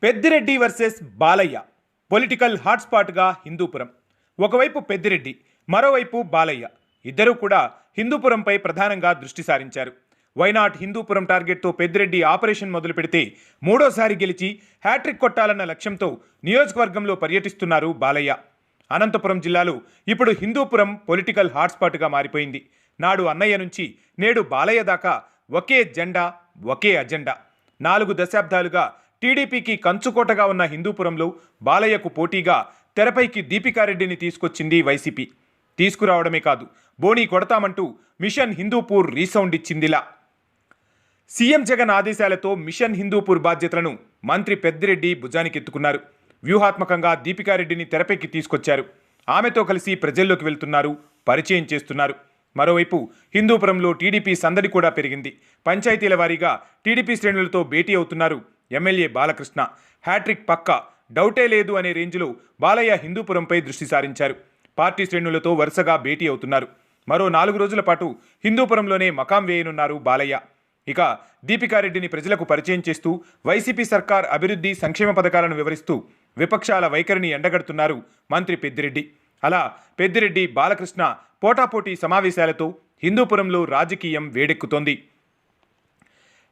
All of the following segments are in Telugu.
పెద్దిరెడ్డి వర్సెస్ బాలయ్య పొలిటికల్ హాట్స్పాట్గా హిందూపురం. ఒకవైపు పెద్దిరెడ్డి, మరోవైపు బాలయ్య ఇద్దరూ కూడా హిందూపురంపై ప్రధానంగా దృష్టి సారించారు. వైనాట్ హిందూపురం టార్గెట్తో పెద్దిరెడ్డి ఆపరేషన్ మొదలు పెడితే మూడోసారి గెలిచి హ్యాట్రిక్ కొట్టాలన్న లక్ష్యంతో నియోజకవర్గంలో పర్యటిస్తున్నారు బాలయ్య. అనంతపురం జిల్లాలో ఇప్పుడు హిందూపురం పొలిటికల్ హాట్స్పాట్గా మారిపోయింది. నాడు అన్నయ్య నుంచి నేడు బాలయ్య దాకా ఒకే జెండా, ఒకే అజెండా. 4 దశాబ్దాలుగా టీడీపీకి కంచుకోటగా ఉన్న హిందూపురంలో బాలయ్యకు పోటీగా తెరపైకి దీపికారెడ్డిని తీసుకొచ్చింది వైసీపీ. తీసుకురావడమే కాదు, బోణీ కొడతామంటూ మిషన్ హిందూపూర్ రీసౌండ్ ఇచ్చిందిలా. సీఎం జగన్ ఆదేశాలతో మిషన్ హిందూపూర్ బాధ్యతలను మంత్రి పెద్దిరెడ్డి భుజానికెత్తుకున్నారు. వ్యూహాత్మకంగా దీపికారెడ్డిని తెరపైకి తీసుకొచ్చారు. ఆమెతో కలిసి ప్రజల్లోకి వెళ్తున్నారు, పరిచయం చేస్తున్నారు. మరోవైపు హిందూపురంలో టీడీపీ సందడి కూడా పెరిగింది. పంచాయతీల వారీగా టీడీపీ శ్రేణులతో భేటీ అవుతున్నారు ఎమ్మెల్యే బాలకృష్ణ. హ్యాట్రిక్ పక్క, డౌటే లేదు అనే రేంజ్లో బాలయ్య హిందూపురంపై దృష్టి సారించారు. పార్టీ శ్రేణులతో వరుసగా భేటీ అవుతున్నారు. మరో 4 రోజుల పాటు హిందూపురంలోనే మకాం వేయనున్నారు బాలయ్య. ఇక దీపికారెడ్డిని ప్రజలకు పరిచయం చేస్తూ వైసీపీ సర్కార్ అభివృద్ధి సంక్షేమ పథకాలను వివరిస్తూ విపక్షాల వైఖరిని ఎండగడుతున్నారు మంత్రి పెద్దిరెడ్డి. అలా పెద్దిరెడ్డి, బాలకృష్ణ పోటాపోటీ సమావేశాలతో హిందూపురంలో రాజకీయం వేడెక్కుతోంది.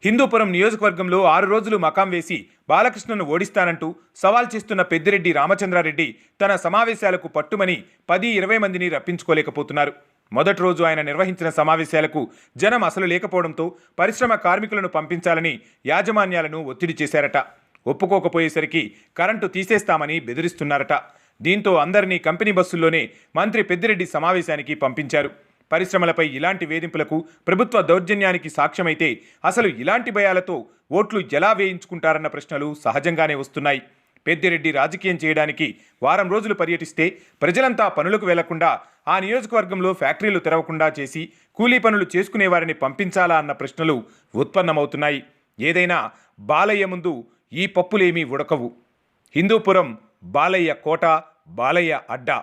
హిందూపురం నియోజకవర్గంలో 6 రోజులు మకాం వేసి బాలకృష్ణను ఓడిస్తానంటూ సవాల్ చేస్తున్న పెద్దిరెడ్డి రామచంద్రారెడ్డి తన సమావేశాలకు పట్టుమని 10-20 మందిని రప్పించుకోలేకపోతున్నారు. మొదటి రోజు ఆయన నిర్వహించిన సమావేశాలకు జనం అసలు లేకపోవడంతో పరిశ్రమ కార్మికులను పంపించాలని యాజమాన్యాలను ఒత్తిడి చేశారట. ఒప్పుకోకపోయేసరికి కరెంటు తీసేస్తామని బెదిరిస్తున్నారట. దీంతో అందరినీ కంపెనీ బస్సుల్లోనే మంత్రి పెద్దిరెడ్డి సమావేశానికి పంపించారు. పరిశ్రమలపై ఇలాంటి వేధింపులకు, ప్రభుత్వ దౌర్జన్యానికి సాక్ష్యమైతే అసలు ఇలాంటి భయాలతో ఓట్లు ఎలా వేయించుకుంటారన్న ప్రశ్నలు సహజంగానే వస్తున్నాయి. పెద్దిరెడ్డి రాజకీయం చేయడానికి వారం రోజులు పర్యటిస్తే ప్రజలంతా పనులకు వెళ్లకుండా, ఆ నియోజకవర్గంలో ఫ్యాక్టరీలు తెరవకుండా చేసి కూలీ పనులు చేసుకునేవారిని పంపించాలా అన్న ప్రశ్నలు ఉత్పన్నమవుతున్నాయి. ఏదైనా బాలయ్య ముందు ఈ పప్పులేమీ ఉడకవు. హిందూపురం బాలయ్య కోట, బాలయ్య అడ్డా.